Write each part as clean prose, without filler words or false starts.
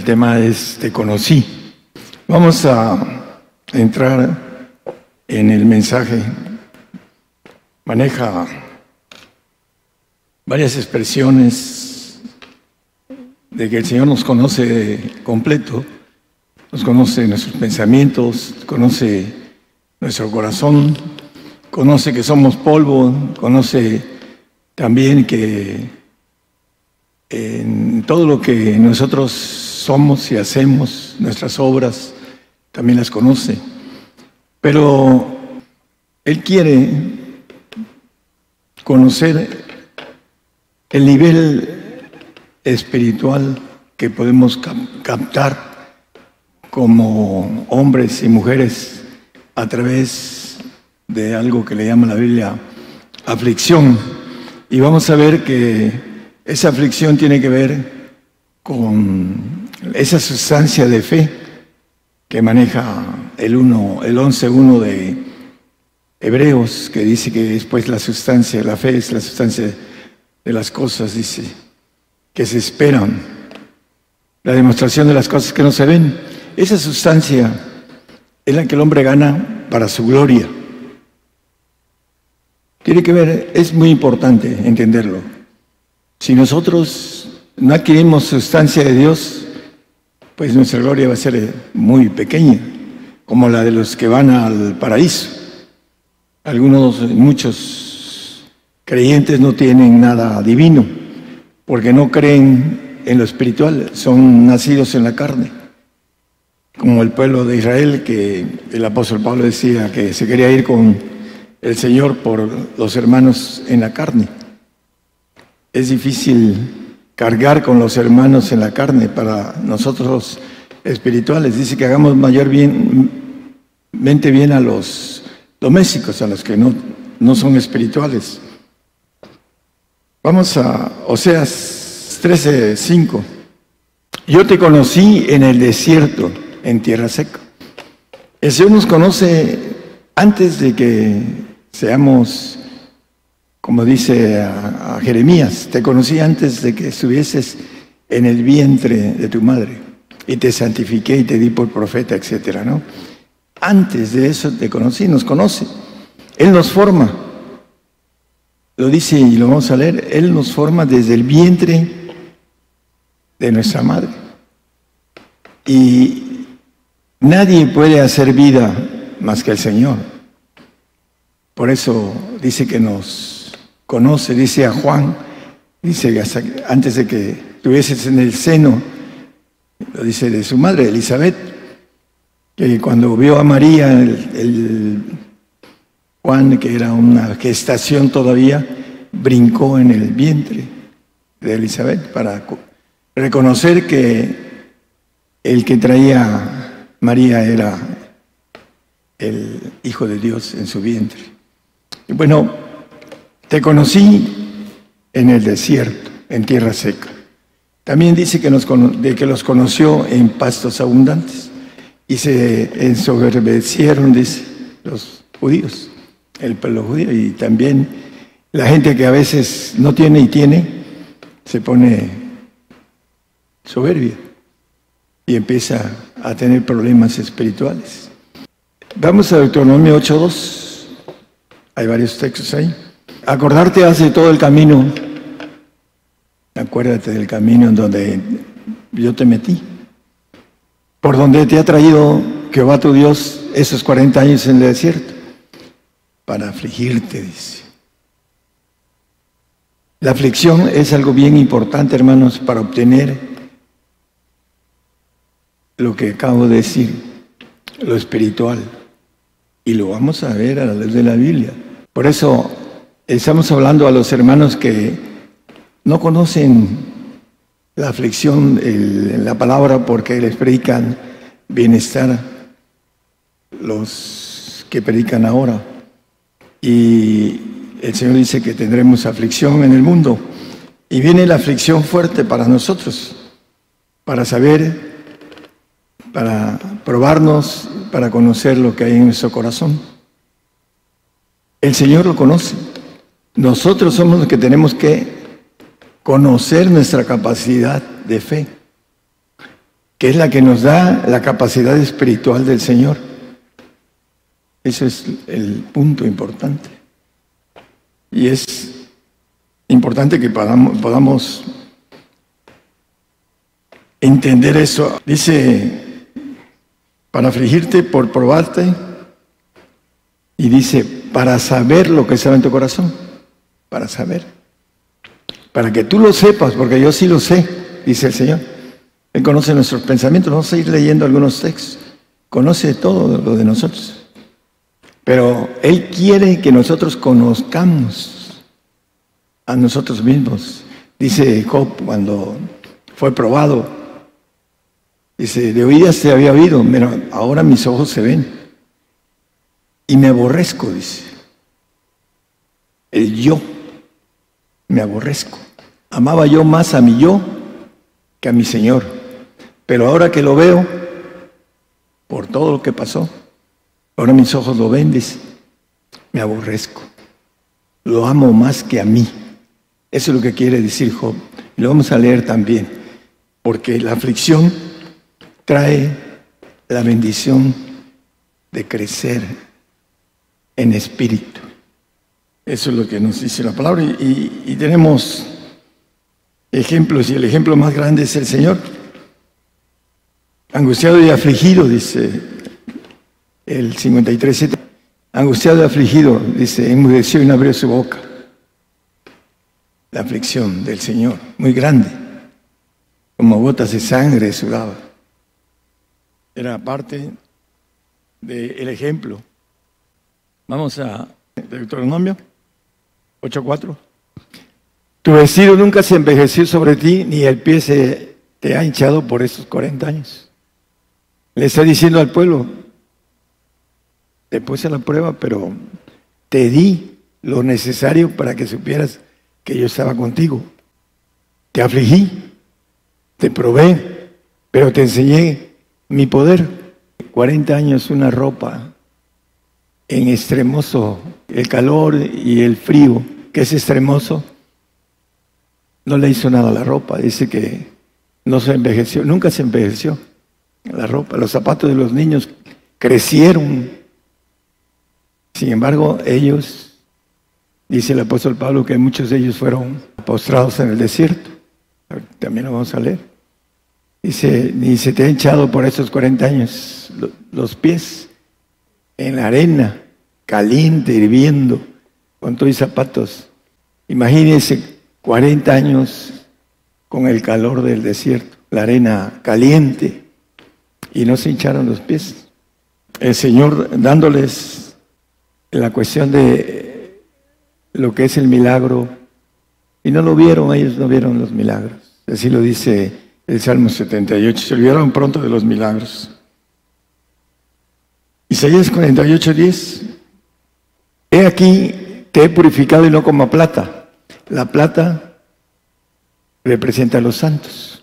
El tema es Te conocí. Vamos a entrar en el mensaje. Maneja varias expresiones de que el Señor nos conoce completo, nos conoce nuestros pensamientos, conoce nuestro corazón, conoce que somos polvo, conoce también que en todo lo que nosotros somos y hacemos, nuestras obras, también las conoce. Pero Él quiere conocer el nivel espiritual que podemos captar como hombres y mujeres a través de algo que le llama la Biblia aflicción. Y vamos a ver que esa aflicción tiene que ver con esa sustancia de fe que maneja el 11.1 de Hebreos, que dice que después la sustancia, la fe es la sustancia de las cosas, dice, que se esperan, la demostración de las cosas que no se ven. Esa sustancia es la que el hombre gana para su gloria. Tiene que ver, es muy importante entenderlo. Si nosotros no adquirimos sustancia de Dios, pues nuestra gloria va a ser muy pequeña, como la de los que van al paraíso. Muchos creyentes no tienen nada divino, porque no creen en lo espiritual, son nacidos en la carne. Como el pueblo de Israel, que el apóstol Pablo decía que se quería ir con el Señor por los hermanos en la carne. Es difícil cargar con los hermanos en la carne para nosotros los espirituales. Dice que hagamos mente bien a los domésticos, a los que no son espirituales. Vamos a Oseas 13:5. Yo te conocí en el desierto, en tierra seca. El Señor nos conoce antes de que seamos, como dice a Jeremías, te conocí antes de que estuvieses en el vientre de tu madre, y te santifiqué y te di por profeta, etcétera, ¿no? Antes de eso te conocí, nos conoce. Él nos forma. Lo dice y lo vamos a leer. Él nos forma desde el vientre de nuestra madre. Y nadie puede hacer vida más que el Señor. Por eso dice que nos conoce, dice a Juan, dice antes de que estuvieses en el seno, lo dice de su madre, Elizabeth, que cuando vio a María, Juan, que era una gestación todavía, brincó en el vientre de Elizabeth para reconocer que el que traía María era el Hijo de Dios en su vientre. Y bueno, te conocí en el desierto, en tierra seca. También dice que los conoció en pastos abundantes y se ensoberbecieron, dice, los judíos, el pueblo judío, y también la gente que a veces no tiene y tiene, se pone soberbia y empieza a tener problemas espirituales. Vamos a Deuteronomio 8:2. Hay varios textos ahí. Acordarte hace todo el camino. Acuérdate del camino en donde yo te metí. Por donde te ha traído Jehová tu Dios esos 40 años en el desierto. Para afligirte, dice. La aflicción es algo bien importante, hermanos, para obtener lo que acabo de decir, lo espiritual. Y lo vamos a ver a la luz de la Biblia. Por eso estamos hablando a los hermanos que no conocen la aflicción, la palabra, porque les predican bienestar los que predican ahora. Y el Señor dice que tendremos aflicción en el mundo. Y viene la aflicción fuerte para nosotros, para saber, para probarnos, para conocer lo que hay en nuestro corazón. El Señor lo conoce. Nosotros somos los que tenemos que conocer nuestra capacidad de fe. que es la que nos da la capacidad espiritual del Señor. Eso es el punto importante. Y es importante que podamos entender eso. Dice, para afligirte, por probarte, y dice, para saber lo que sabe en tu corazón, para saber. Para que tú lo sepas, porque yo sí lo sé, dice el Señor. Él conoce nuestros pensamientos. Vamos a ir leyendo algunos textos. Conoce todo lo de nosotros. Pero Él quiere que nosotros conozcamos a nosotros mismos. Dice Job cuando fue probado, dice, de oídas te había oído, pero ahora mis ojos se ven. Y me aborrezco, dice. El yo, me aborrezco. Amaba yo más a mi yo que a mi Señor. Pero ahora que lo veo, por todo lo que pasó, ahora mis ojos lo ven, dice, me aborrezco. Lo amo más que a mí. Eso es lo que quiere decir Job. Y lo vamos a leer también. Porque la aflicción trae la bendición de crecer en espíritu. Eso es lo que nos dice la palabra. Y tenemos ejemplos, y el ejemplo más grande es el Señor. Angustiado y afligido, dice el 53:7. Angustiado y afligido, dice, enmudeció y no abrió su boca. La aflicción del Señor, muy grande, como gotas de sangre sudaba. Era parte del ejemplo. Vamos a Deuteronomio 8:4. Tu vestido nunca se envejeció sobre ti, ni el pie se te ha hinchado por estos 40 años. Le está diciendo al pueblo, te puse a la prueba, pero te di lo necesario para que supieras que yo estaba contigo. Te afligí, te probé, pero te enseñé mi poder. 40 años una ropa en extremoso, el calor y el frío, que es extremoso, no le hizo nada a la ropa. Dice que no se envejeció, nunca se envejeció la ropa. Los zapatos de los niños crecieron. Sin embargo, ellos, dice el apóstol Pablo, que muchos de ellos fueron postrados en el desierto. También lo vamos a leer. Dice, ni se te ha hinchado por estos 40 años los pies en la arena, caliente, hirviendo, con todos los zapatos. Imagínense 40 años con el calor del desierto, la arena caliente, y no se hincharon los pies. El Señor dándoles la cuestión de lo que es el milagro, y no lo vieron, ellos no vieron los milagros. Así lo dice el Salmo 78, se olvidaron pronto de los milagros. Isaías 48:10. He aquí, te he purificado y no como plata. La plata representa a los santos,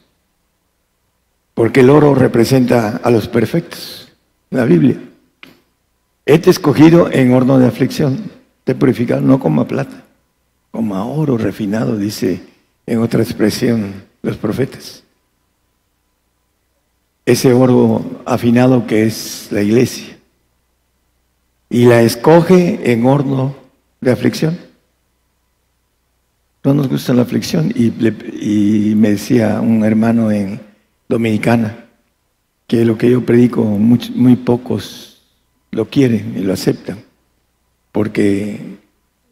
porque el oro representa a los perfectos. La Biblia. He te escogido en horno de aflicción, te he purificado no como a plata, como a oro refinado, dice en otra expresión los profetas. Ese oro afinado que es la iglesia. Y la escoge en horno de aflicción. No nos gusta la aflicción. Y me decía un hermano en Dominicana que lo que yo predico muy pocos lo quieren y lo aceptan, porque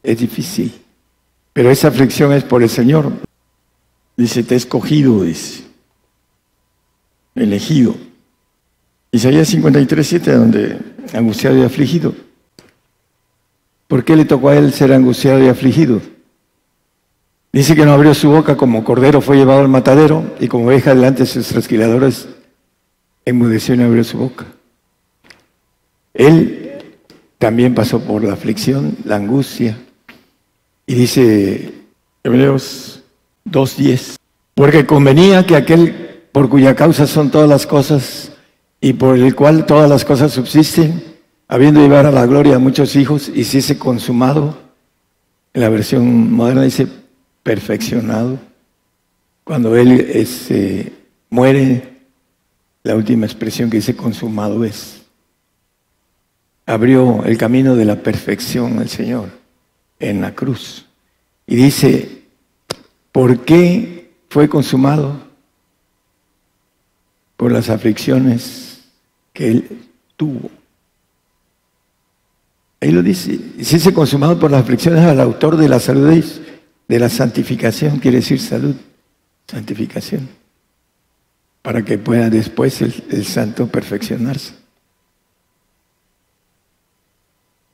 es difícil. Pero esa aflicción es por el Señor. Dice, te he escogido, dice, elegido. Isaías 53:7, donde angustiado y afligido. ¿Por qué le tocó a él ser angustiado y afligido? Dice que no abrió su boca, como cordero fue llevado al matadero, y como oveja delante de sus trasquiladores, enmudeció y no abrió su boca. Él también pasó por la aflicción, la angustia, y dice Hebreos 2:10, porque convenía que aquel por cuya causa son todas las cosas y por el cual todas las cosas subsisten, habiendo llevar a la gloria a muchos hijos, hiciese consumado. En la versión moderna dice perfeccionado. Cuando Él muere la última expresión que dice consumado es. Abrió el camino de la perfección el Señor en la cruz. Y dice, ¿por qué fue consumado? Por las aflicciones que Él tuvo. Ahí lo dice, si se consumado por las aflicciones al autor de la salud, de la santificación, quiere decir salud, santificación, para que pueda después el santo perfeccionarse.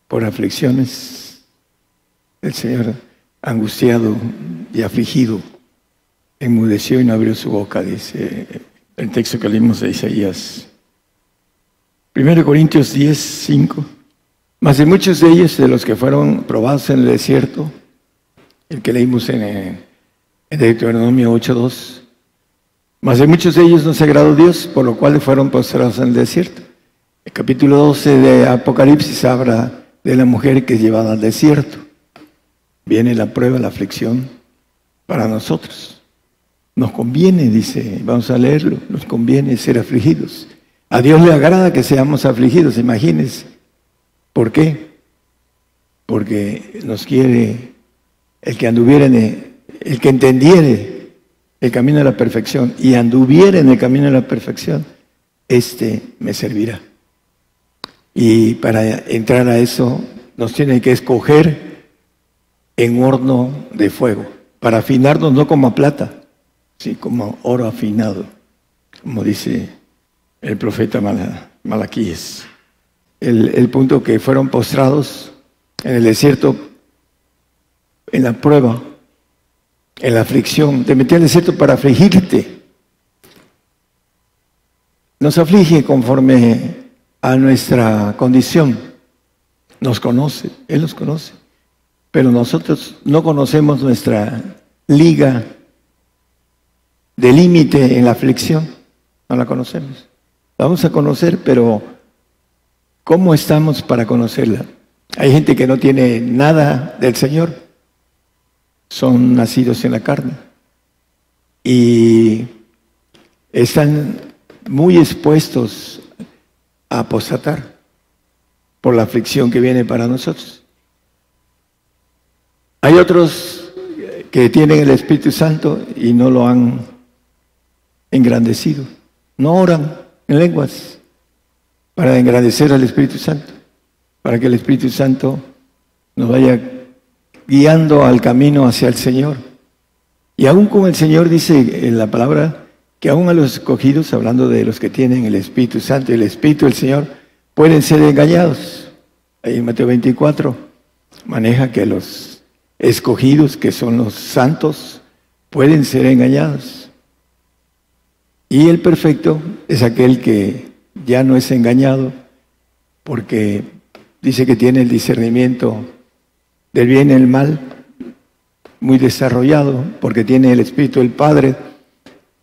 Por aflicciones, el Señor, angustiado y afligido, enmudeció y no abrió su boca, dice el texto que leímos de Isaías. 1 Corintios 10, 5. Mas de muchos de ellos, de los que fueron probados en el desierto, el que leímos en Deuteronomio 8:2, mas de muchos de ellos no se agradó Dios, por lo cual fueron postrados en el desierto. El capítulo 12 de Apocalipsis habla de la mujer que es llevada al desierto. Viene la prueba, la aflicción para nosotros. Nos conviene, dice, vamos a leerlo, nos conviene ser afligidos. A Dios le agrada que seamos afligidos, imagínense. ¿Por qué? Porque nos quiere el que anduviera el que entendiere el camino de la perfección y anduviera en el camino de la perfección, me servirá. Y para entrar a eso nos tiene que escoger en horno de fuego, para afinarnos no como a plata, sí, como oro afinado, como dice el profeta Malaquías. El punto que fueron postrados en el desierto, en la prueba, en la aflicción. Te metí al desierto para afligirte. Nos aflige conforme a nuestra condición. Nos conoce, Él nos conoce. Pero nosotros no conocemos nuestra liga de límite en la aflicción. No la conocemos. La vamos a conocer, pero ¿cómo estamos para conocerla? Hay gente que no tiene nada del Señor. Son nacidos en la carne. Y están muy expuestos a apostatar por la aflicción que viene para nosotros. Hay otros que tienen el Espíritu Santo y no lo han engrandecido. No oran en lenguas para engrandecer al Espíritu Santo, para que el Espíritu Santo nos vaya guiando al camino hacia el Señor. Y aún como el Señor dice en la palabra, que aún a los escogidos, hablando de los que tienen el Espíritu Santo y el Espíritu del Señor, pueden ser engañados. Ahí en Mateo 24 maneja que los escogidos, que son los santos, pueden ser engañados. Y el perfecto es aquel que ya no es engañado, porque dice que tiene el discernimiento del bien y el mal muy desarrollado, porque tiene el Espíritu del Padre,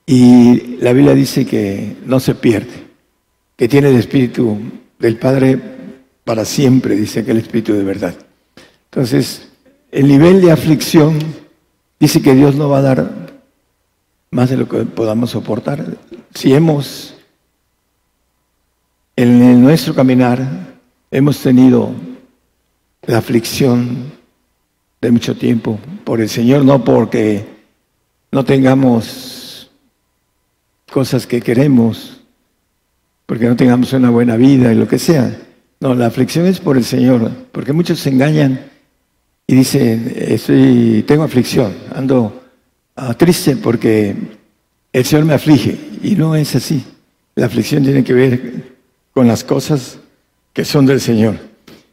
y la Biblia dice que no se pierde, que tiene el Espíritu del Padre para siempre, dice que el Espíritu de verdad. Entonces, el nivel de aflicción dice que Dios no va a dar más de lo que podamos soportar. Si hemos, en nuestro caminar, hemos tenido la aflicción de mucho tiempo por el Señor, no porque no tengamos cosas que queremos, porque no tengamos una buena vida y lo que sea. No, la aflicción es por el Señor, porque muchos se engañan y dicen, tengo aflicción, ando triste porque el Señor me aflige, y no es así. La aflicción tiene que ver con las cosas que son del Señor.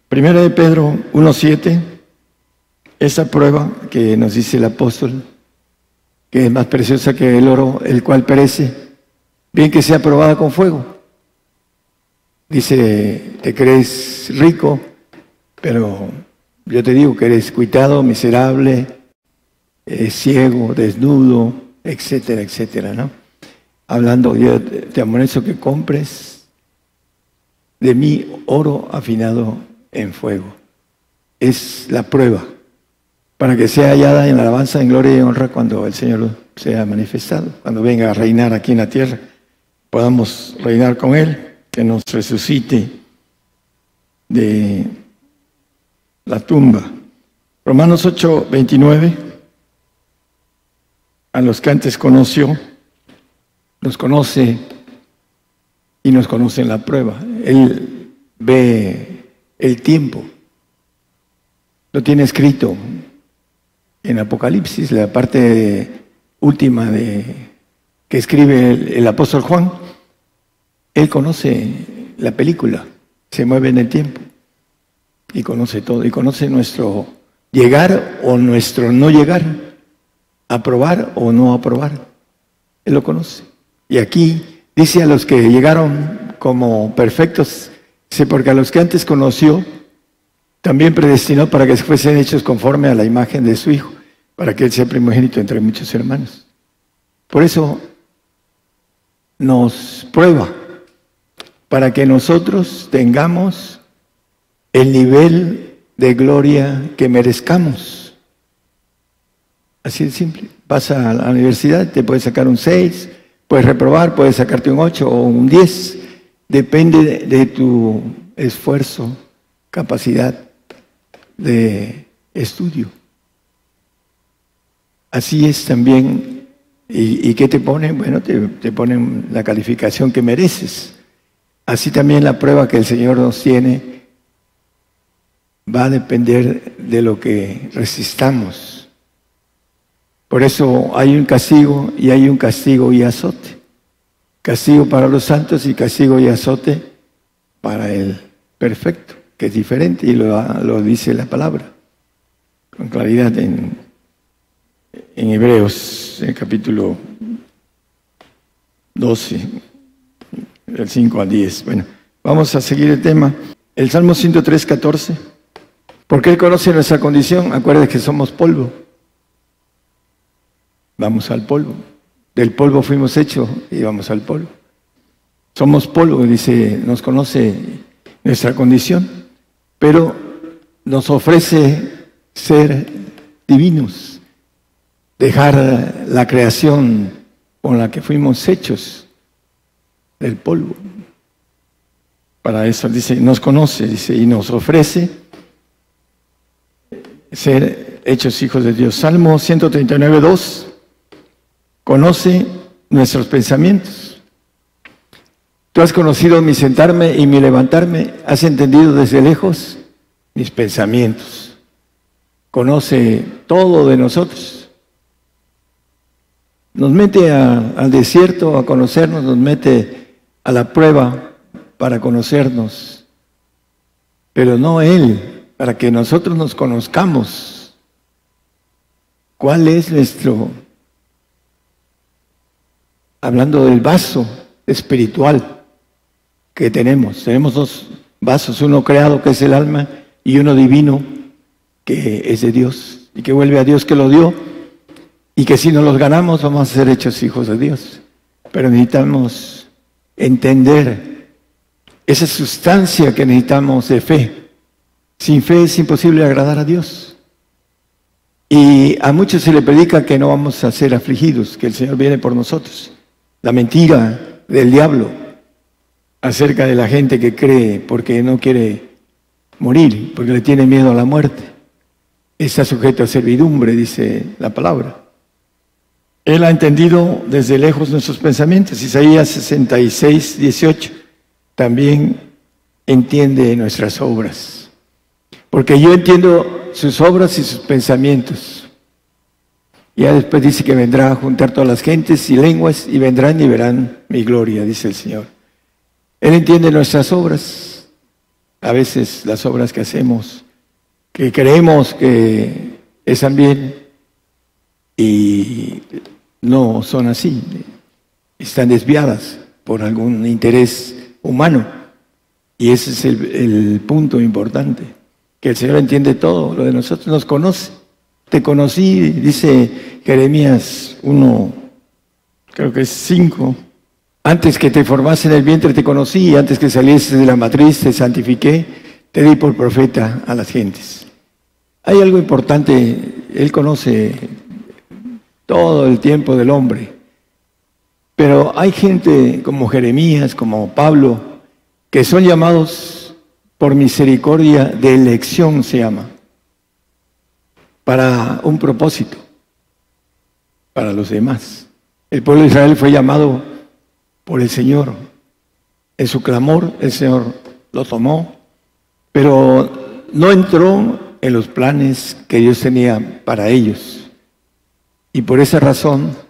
Primera de Pedro 1:7, esa prueba que nos dice el apóstol, que es más preciosa que el oro, el cual perece, bien que sea probada con fuego. Dice, te crees rico, pero yo te digo que eres cuitado, miserable, ciego, desnudo, etcétera, etcétera, ¿no? Hablando, yo te amonesto que compres de mí oro afinado en fuego. Es la prueba, para que sea hallada en alabanza, en gloria y honra cuando el Señor sea manifestado, cuando venga a reinar aquí en la tierra. podamos reinar con Él, que nos resucite de la tumba. Romanos 8:29, a los que antes conoció, los conoce y nos conoce en la prueba. Él ve el tiempo, lo tiene escrito en Apocalipsis, la parte última que escribe el apóstol Juan. Él conoce la película, se mueve en el tiempo y conoce todo, y conoce nuestro llegar o nuestro no llegar, aprobar o no aprobar. Él lo conoce. Y aquí dice a los que llegaron como perfectos, dice, porque a los que antes conoció, también predestinó para que fuesen hechos conforme a la imagen de su Hijo, para que Él sea primogénito entre muchos hermanos. Por eso nos prueba, para que nosotros tengamos el nivel de gloria que merezcamos. Así de simple. Vas a la universidad, te puedes sacar un 6, puedes reprobar, puedes sacarte un 8 o un 10. Depende de tu esfuerzo, capacidad de estudio. Así es también. ¿Y qué te ponen? Bueno, te ponen la calificación que mereces. Así también la prueba que el Señor nos tiene va a depender de lo que resistamos. Por eso hay un castigo y hay un castigo y azote. Castigo para los santos y castigo y azote para el perfecto, que es diferente, y lo dice la palabra con claridad en Hebreos, en el capítulo 12, del 5 al 10. Bueno, vamos a seguir el tema. El Salmo 103:14. Porque Él conoce nuestra condición. Acuérdense que somos polvo. Vamos al polvo. Del polvo fuimos hechos y vamos al polvo. Somos polvo, dice, nos conoce nuestra condición, pero nos ofrece ser divinos, dejar la creación con la que fuimos hechos del polvo. Para eso dice, nos conoce, dice, y nos ofrece ser hechos hijos de Dios. Salmo 139:2. Conoce nuestros pensamientos. Tú has conocido mi sentarme y mi levantarme, has entendido desde lejos mis pensamientos. Conoce todo de nosotros. Nos mete al desierto a conocernos, nos mete a la prueba para conocernos, pero no Él, para que nosotros nos conozcamos. ¿Cuál es nuestro, hablando del vaso espiritual que tenemos? Tenemos dos vasos, uno creado que es el alma y uno divino que es de Dios y que vuelve a Dios que lo dio, y que si nos los ganamos vamos a ser hechos hijos de Dios. Pero necesitamos entender esa sustancia que necesitamos de fe. Sin fe es imposible agradar a Dios. Y a muchos se le predica que no vamos a ser afligidos, que el Señor viene por nosotros. La mentira del diablo acerca de la gente que cree porque no quiere morir, porque le tiene miedo a la muerte. Está sujeto a servidumbre, dice la palabra. Él ha entendido desde lejos nuestros pensamientos. Isaías 66:18 también entiende nuestras obras. Porque yo entiendo sus obras y sus pensamientos. Ya después dice que vendrá a juntar todas las gentes y lenguas y vendrán y verán mi gloria, dice el Señor. Él entiende nuestras obras. A veces las obras que hacemos, que creemos que están bien y no son así, están desviadas por algún interés humano. Y ese es el punto importante, que el Señor entiende todo lo de nosotros, nos conoce. Te conocí, dice Jeremías 1, creo que es 5. Antes que te formase en el vientre te conocí, antes que salieses de la matriz te santifiqué, te di por profeta a las gentes. Hay algo importante, Él conoce todo el tiempo del hombre, Pero hay gente como Jeremías, como Pablo, que son llamados por misericordia de elección, se llama, para un propósito, para los demás. El pueblo de Israel fue llamado por el Señor. En su clamor, el Señor lo tomó, pero no entró en los planes que Dios tenía para ellos. Y por esa razón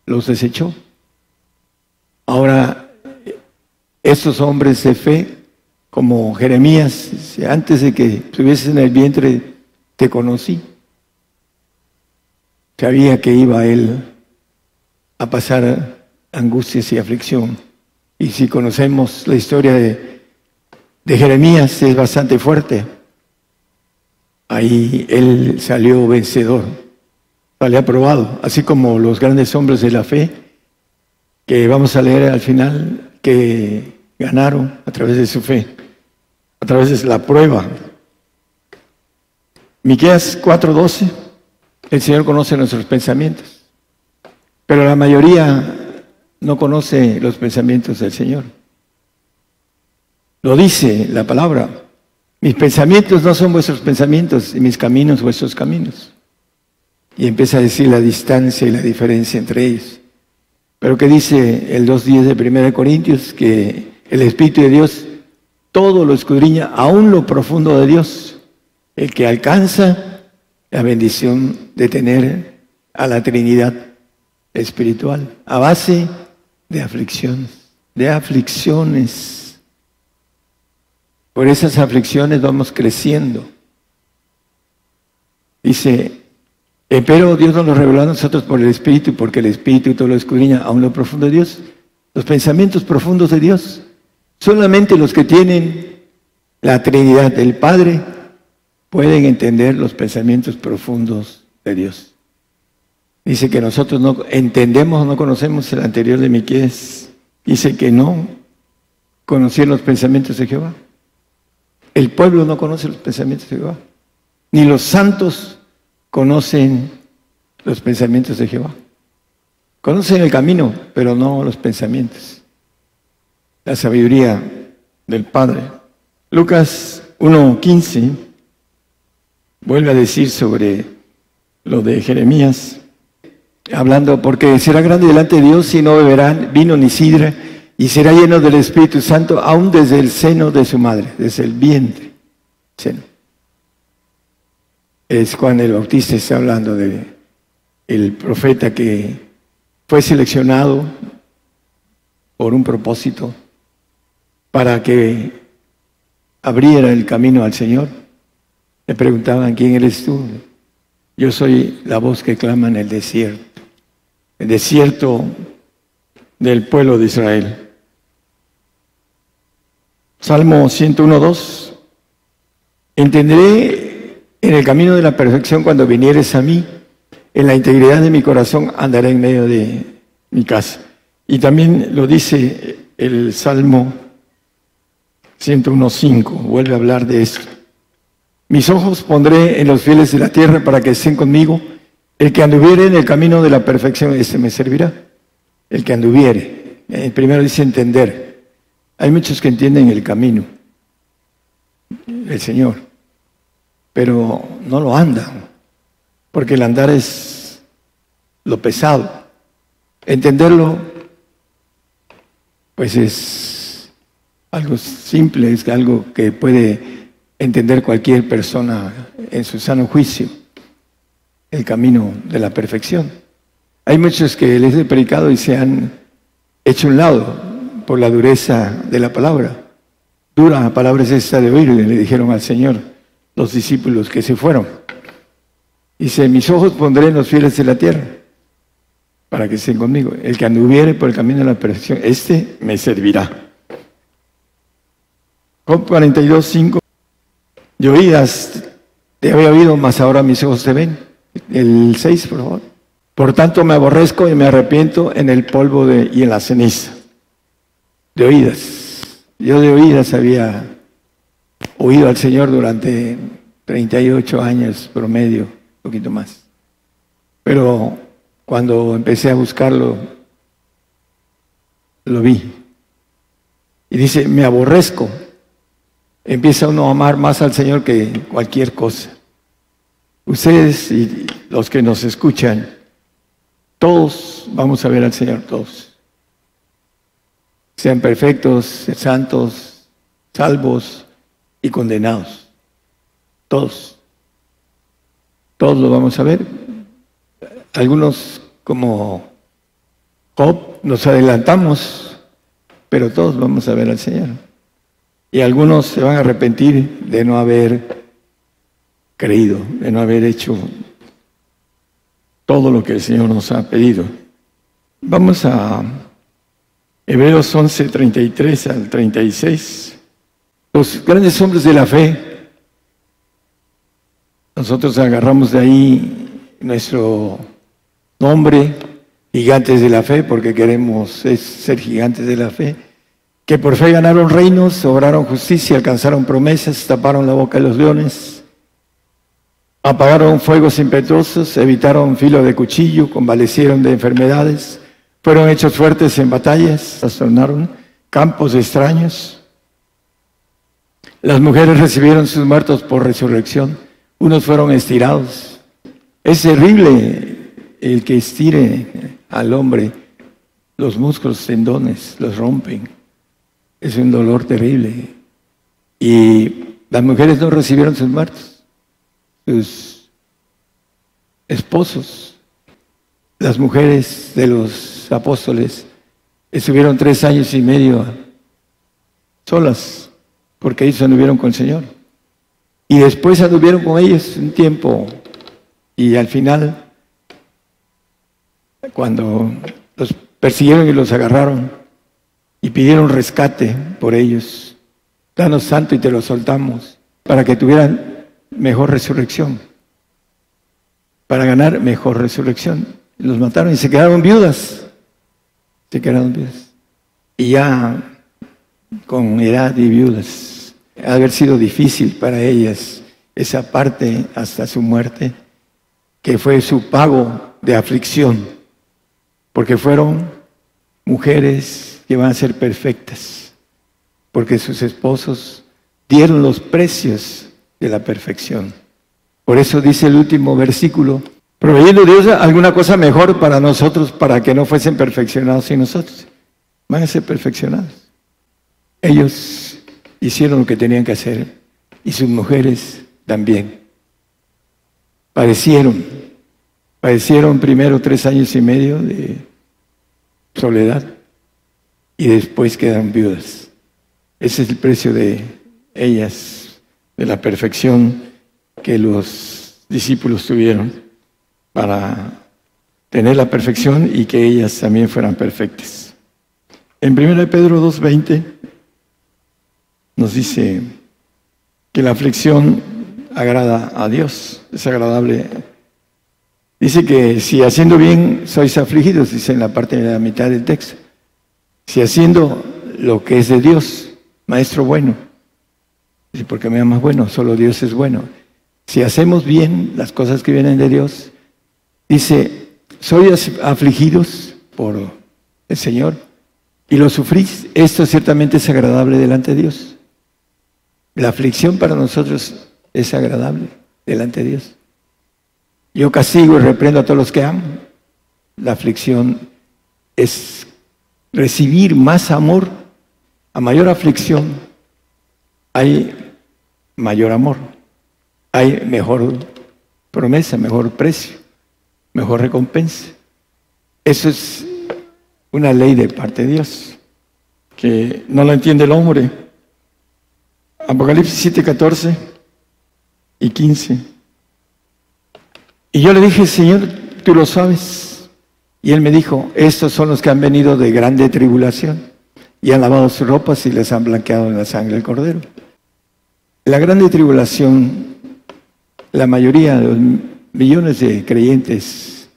los desechó. Ahora, estos hombres de fe, como Jeremías, antes de que estuvieses en el vientre, te conocí. Sabía que iba él a pasar angustias y aflicción. Y si conocemos la historia de Jeremías, es bastante fuerte. Ahí él salió vencedor, salió aprobado, así como los grandes hombres de la fe, que vamos a leer al final, que ganaron a través de su fe, a través de la prueba. Miqueas 4:12, el Señor conoce nuestros pensamientos, pero la mayoría no conoce los pensamientos del Señor. Lo dice la palabra: mis pensamientos no son vuestros pensamientos y mis caminos vuestros caminos. Y empieza a decir la distancia y la diferencia entre ellos. Pero que dice el 2:10 de 1 Corintios, que el Espíritu de Dios todo lo escudriña, aún lo profundo de Dios, el que alcanza la bendición de tener a la Trinidad espiritual, a base de aflicciones. Por esas aflicciones vamos creciendo. Dice, pero Dios nos lo reveló a nosotros por el Espíritu, porque el Espíritu todo lo escudriña, aún lo profundo de Dios. Los pensamientos profundos de Dios, solamente los que tienen la Trinidad del Padre pueden entender los pensamientos profundos de Dios. Dice que nosotros no entendemos, no conocemos. El anterior de Miqueas dice que no conocían los pensamientos de Jehová. El pueblo no conoce los pensamientos de Jehová, ni los santos conocen los pensamientos de Jehová. Conocen el camino, pero no los pensamientos. La sabiduría del Padre. Lucas 1:15 vuelve a decir sobre lo de Jeremías, hablando, porque será grande delante de Dios y no beberán vino ni sidra, y será lleno del Espíritu Santo aún desde el seno de su madre, desde el vientre. Seno. Es Juan el Bautista, está hablando de el profeta que fue seleccionado por un propósito para que abriera el camino al Señor. Le preguntaban, ¿quién eres tú? Yo soy la voz que clama en el desierto del pueblo de Israel. Salmo 101:2. Entenderé en el camino de la perfección cuando vinieres a mí, en la integridad de mi corazón andaré en medio de mi casa. Y también lo dice el Salmo 101:5, vuelve a hablar de eso. Mis ojos pondré en los fieles de la tierra para que estén conmigo. El que anduviere en el camino de la perfección, ese me servirá. El que anduviere. Primero dice entender. Hay muchos que entienden el camino, el Señor, pero no lo andan, porque el andar es lo pesado. Entenderlo, pues es algo simple, es algo que puede entender cualquier persona en su sano juicio, el camino de la perfección. Hay muchos que les he predicado y se han hecho a un lado por la dureza de la palabra. Dura palabra es esta de oír, le dijeron al Señor los discípulos que se fueron. Dice, mis ojos pondré en los fieles de la tierra para que estén conmigo. El que anduviere por el camino de la perfección, este me servirá. Job 42:5. De oídas te había oído, mas ahora mis ojos te ven. El 6, por favor. Por tanto me aborrezco y me arrepiento en el polvo y en la ceniza. De oídas. Yo de oídas había oído al Señor durante 38 años promedio, un poquito más. Pero cuando empecé a buscarlo lo vi. Y dice, me aborrezco. Empieza uno a amar más al Señor que cualquier cosa. Ustedes y los que nos escuchan, todos vamos a ver al Señor, todos. Sean perfectos, santos, salvos y condenados. Todos. Todos lo vamos a ver. Algunos, como Job, nos adelantamos, pero todos vamos a ver al Señor. Y algunos se van a arrepentir de no haber creído, de no haber hecho todo lo que el Señor nos ha pedido. Vamos a Hebreos 11, 33 al 36. Los grandes hombres de la fe, nosotros agarramos de ahí nuestro nombre, gigantes de la fe, porque queremos ser gigantes de la fe, que por fe ganaron reinos, obraron justicia, alcanzaron promesas, taparon la boca de los leones, apagaron fuegos impetuosos, evitaron filo de cuchillo, convalecieron de enfermedades, fueron hechos fuertes en batallas, trastornaron campos extraños. Las mujeres recibieron sus muertos por resurrección, unos fueron estirados. Es terrible el que estire al hombre, los músculos, tendones, los rompen. Es un dolor terrible. Y las mujeres no recibieron sus muertos, sus esposos. Las mujeres de los apóstoles estuvieron 3 años y medio solas, porque ellos anduvieron con el Señor. Y después anduvieron con ellos un tiempo, y al final, cuando los persiguieron y los agarraron, y pidieron rescate por ellos, danos santo y te lo soltamos, para que tuvieran mejor resurrección, para ganar mejor resurrección. Los mataron y se quedaron viudas, y ya con edad y viudas. Ha de haber sido difícil para ellas esa parte hasta su muerte, que fue su pago de aflicción, porque fueron mujeres que van a ser perfectas, porque sus esposos dieron los precios de la perfección. Por eso dice el último versículo, proveyendo Dios alguna cosa mejor para nosotros, para que no fuesen perfeccionados sin nosotros. Van a ser perfeccionados. Ellos hicieron lo que tenían que hacer, y sus mujeres también. Padecieron primero 3 años y medio de soledad, y después quedan viudas. Ese es el precio de ellas, de la perfección que los discípulos tuvieron para tener la perfección y que ellas también fueran perfectas. En 1 Pedro 2:20 nos dice que la aflicción agrada a Dios, es agradable. Dice que si haciendo bien sois afligidos, dice en la parte de la mitad del texto. Si haciendo lo que es de Dios, maestro bueno. Dice, ¿por qué me llamas bueno? Solo Dios es bueno. Si hacemos bien las cosas que vienen de Dios, dice, sois afligidos por el Señor y lo sufrís. Esto ciertamente es agradable delante de Dios. La aflicción para nosotros es agradable delante de Dios. Yo castigo y reprendo a todos los que amo. La aflicción es recibir más amor. A mayor aflicción hay mayor amor, hay mejor promesa, mejor precio, mejor recompensa. Eso es una ley de parte de Dios que no la entiende el hombre. Apocalipsis 7:14 y 15. Y yo le dije, Señor, tú lo sabes. Y él me dijo, estos son los que han venido de grande tribulación y han lavado sus ropas y les han blanqueado en la sangre del Cordero. La grande tribulación, la mayoría de los millones de creyentes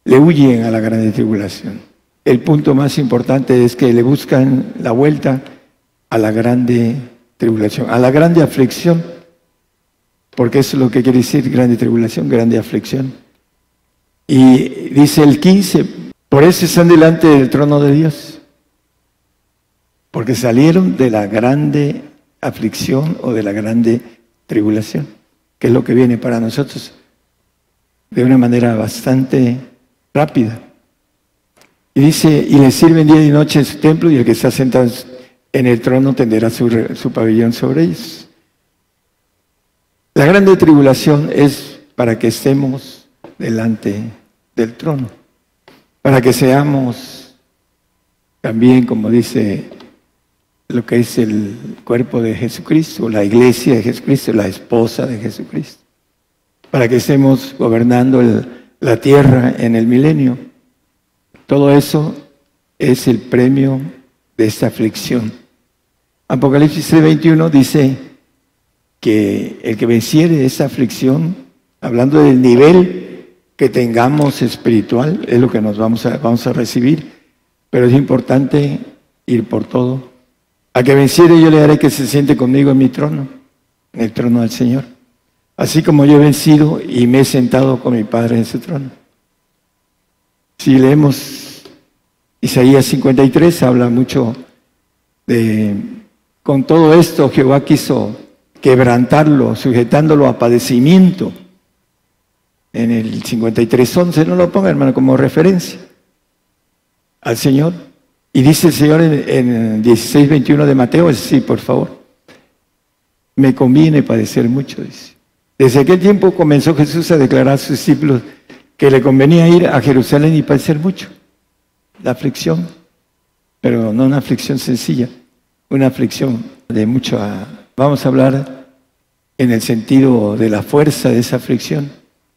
le huyen a la grande tribulación. El punto más importante es que le buscan la vuelta a la grande tribulación, a la grande aflicción, porque eso es lo que quiere decir grande tribulación, grande aflicción. Y dice el 15, por eso están delante del trono de Dios, porque salieron de la grande aflicción o de la grande tribulación, que es lo que viene para nosotros de una manera bastante rápida. Y dice, y le sirven día y noche en su templo, y el que está sentado en el trono tenderá su pabellón sobre ellos. La grande tribulación es para que estemos delante del trono, para que seamos también, como dice lo que es el cuerpo de Jesucristo, la iglesia de Jesucristo, la esposa de Jesucristo, para que estemos gobernando la tierra en el milenio. Todo eso es el premio de esta aflicción. Apocalipsis 3:21 dice que el que venciere esa aflicción, hablando del nivel que tengamos espiritual, es lo que nos vamos a recibir, pero es importante ir por todo. A que venciere yo le haré que se siente conmigo en mi trono, en el trono del Señor, así como yo he vencido y me he sentado con mi Padre en su trono. Si leemos Isaías 53, habla mucho de, con todo esto Jehová quiso quebrantarlo, sujetándolo a padecimiento. En el 53:11, no lo ponga, hermano, como referencia al Señor. Y dice el Señor en 16:21 de Mateo, sí, por favor, me conviene padecer mucho, dice. Desde aquel tiempo comenzó Jesús a declarar a sus discípulos que le convenía ir a Jerusalén y padecer mucho. La aflicción, pero no una aflicción sencilla, una aflicción de mucha. Vamos a hablar en el sentido de la fuerza de esa aflicción.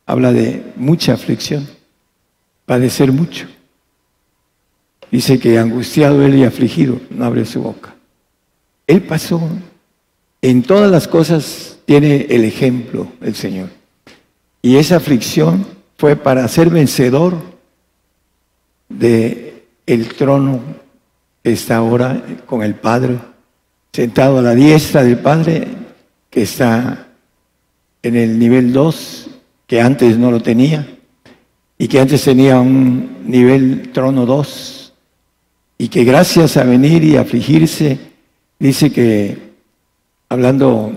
Habla de mucha aflicción, padecer mucho. Dice que angustiado él y afligido, no abre su boca. Él pasó, en todas las cosas tiene el ejemplo el Señor. Y esa aflicción fue para ser vencedor del trono que está ahora con el Padre, sentado a la diestra del Padre, que está en el nivel 2, que antes no lo tenía, y que antes tenía un nivel trono 2, y que gracias a venir y afligirse, dice que, hablando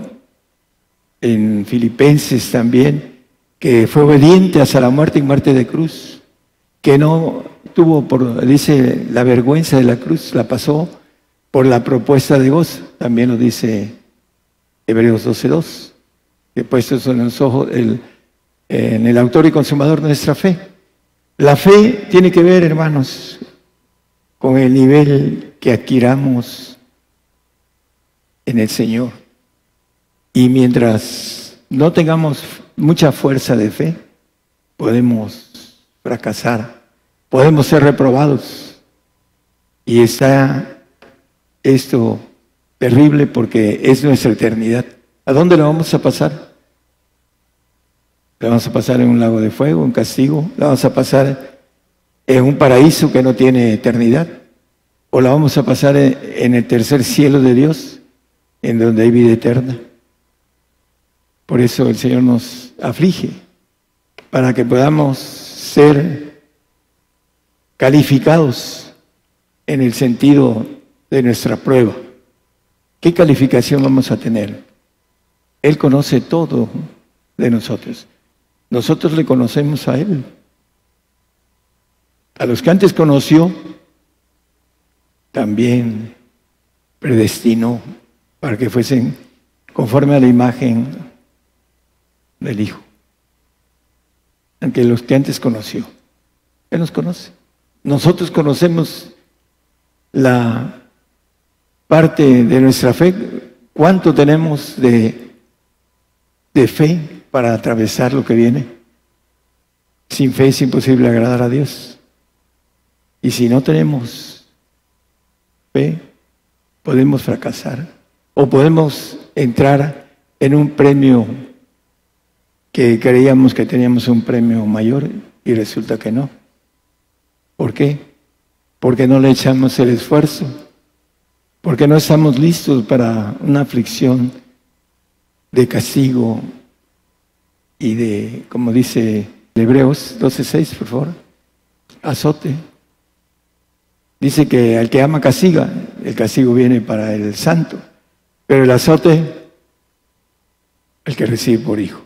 en Filipenses también, que fue obediente hasta la muerte y muerte de cruz, que no tuvo, dice, la vergüenza de la cruz, la pasó por la propuesta de gozo. También lo dice Hebreos 12:2, que puestos en los ojos en el autor y consumador de nuestra fe. La fe tiene que ver, hermanos, con el nivel que adquiramos en el Señor. Y mientras no tengamos mucha fuerza de fe, podemos fracasar, podemos ser reprobados. Y está esto terrible porque es nuestra eternidad. ¿A dónde la vamos a pasar? ¿La vamos a pasar en un lago de fuego, un castigo? ¿La vamos a pasar en un paraíso que no tiene eternidad? ¿O la vamos a pasar en el tercer cielo de Dios, en donde hay vida eterna? Por eso el Señor nos aflige, para que podamos ser calificados en el sentido de nuestra prueba. ¿Qué calificación vamos a tener? Él conoce todo de nosotros. Nosotros le conocemos a Él. A los que antes conoció, también predestinó para que fuesen conforme a la imagen del Hijo. Aunque los que antes conoció, Él nos conoce. Nosotros conocemos la parte de nuestra fe, cuánto tenemos de fe para atravesar lo que viene. Sin fe es imposible agradar a Dios. Y si no tenemos fe, podemos fracasar o podemos entrar en un premio que creíamos que teníamos un premio mayor y resulta que no. ¿Por qué? Porque no le echamos el esfuerzo, porque no estamos listos para una aflicción de castigo y de, como dice Hebreos 12:6, por favor, azote. Dice que al que ama castiga, el castigo viene para el santo, pero el azote, el que recibe por hijo.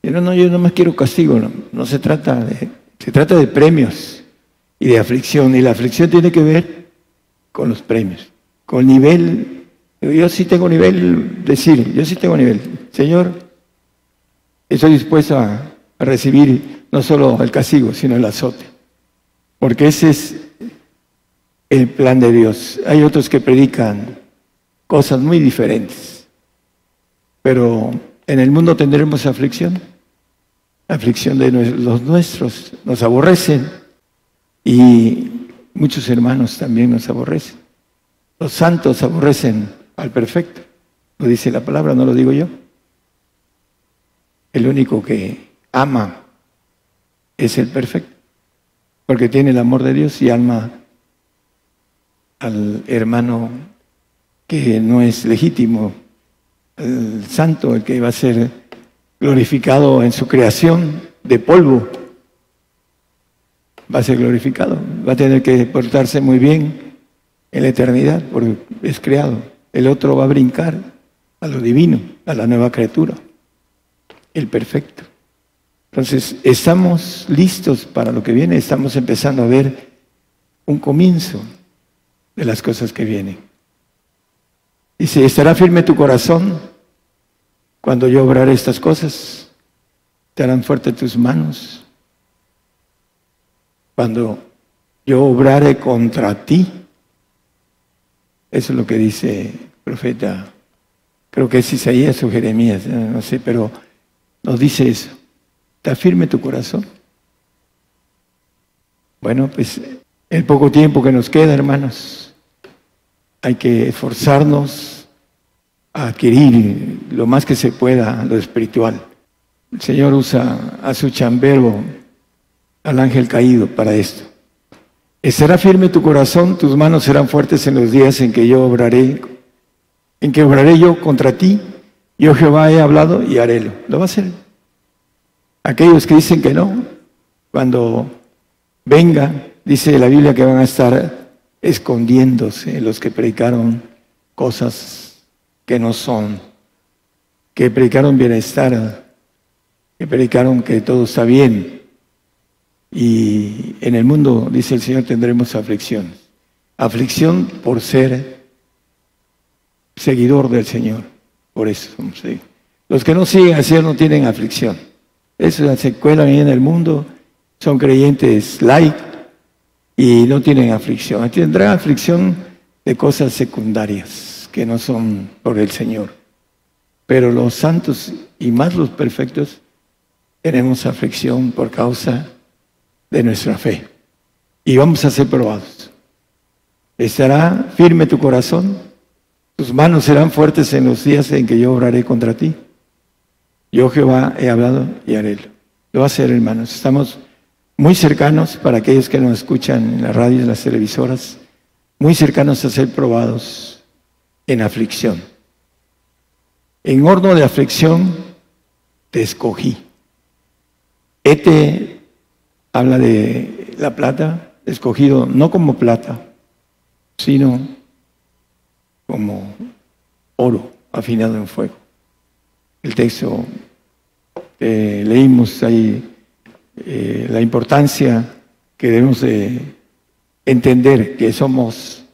Yo no más quiero castigo, no se trata de premios y de aflicción, y la aflicción tiene que ver con los premios, con nivel. Yo sí tengo nivel, yo sí tengo nivel. Señor, estoy dispuesto a recibir no solo el castigo, sino el azote, porque ese es el plan de Dios. Hay otros que predican cosas muy diferentes, pero en el mundo tendremos aflicción de los nuestros, nos aborrecen, y muchos hermanos también nos aborrecen. Los santos aborrecen al perfecto, lo dice la palabra, no lo digo yo. El único que ama es el perfecto, porque tiene el amor de Dios y ama al hermano que no es legítimo, el santo, el que va a ser glorificado en su creación de polvo. Va a ser glorificado, va a tener que portarse muy bien en la eternidad, porque es creado. El otro va a brincar a lo divino, a la nueva criatura, el perfecto. Entonces, estamos listos para lo que viene, estamos empezando a ver un comienzo de las cosas que vienen. Dice, ¿estará firme tu corazón cuando yo obraré estas cosas? ¿Te harán fuerte tus manos cuando yo obrare contra ti? Eso es lo que dice el profeta, creo que es Isaías o Jeremías, no sé, pero nos dice eso. ¿Está firme tu corazón? Bueno, pues el poco tiempo que nos queda, hermanos, hay que esforzarnos a adquirir lo más que se pueda lo espiritual. El Señor usa a su chambero, al ángel caído, para esto. ¿Estará firme tu corazón? Tus manos serán fuertes en los días en que obraré yo contra ti. Yo Jehová he hablado y harélo. Lo va a hacer. Aquellos que dicen que no, cuando venga, dice la Biblia que van a estar escondiéndose los que predicaron cosas que no son, que predicaron bienestar, que predicaron que todo está bien. Y en el mundo, dice el Señor, tendremos aflicción. Aflicción por ser seguidor del Señor. Por eso, ¿sí? Los que no siguen al Señor no tienen aflicción. Eso se cuelan ahí en el mundo, son creyentes light y no tienen aflicción. Tendrán aflicción de cosas secundarias que no son por el Señor. Pero los santos y más los perfectos tenemos aflicción por causa de nuestra fe. Y vamos a ser probados. ¿Estará firme tu corazón? Tus manos serán fuertes en los días en que yo obraré contra ti. Yo Jehová he hablado y harélo. Lo va a hacer, hermanos. Estamos muy cercanos, para aquellos que nos escuchan en la radio y en las televisoras, muy cercanos a ser probados en aflicción. En horno de aflicción te escogí. Habla de la plata, escogido no como plata, sino como oro afinado en fuego. El texto leímos ahí, la importancia que debemos de entender que somos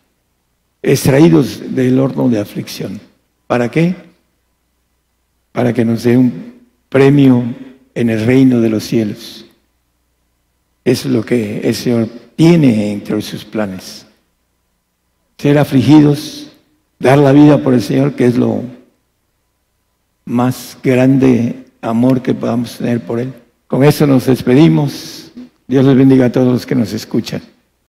extraídos del horno de aflicción. ¿Para qué? Para que nos dé un premio en el reino de los cielos. Eso es lo que el Señor tiene entre sus planes. Ser afligidos, dar la vida por el Señor, que es lo más grande amor que podamos tener por Él. Con eso nos despedimos. Dios les bendiga a todos los que nos escuchan.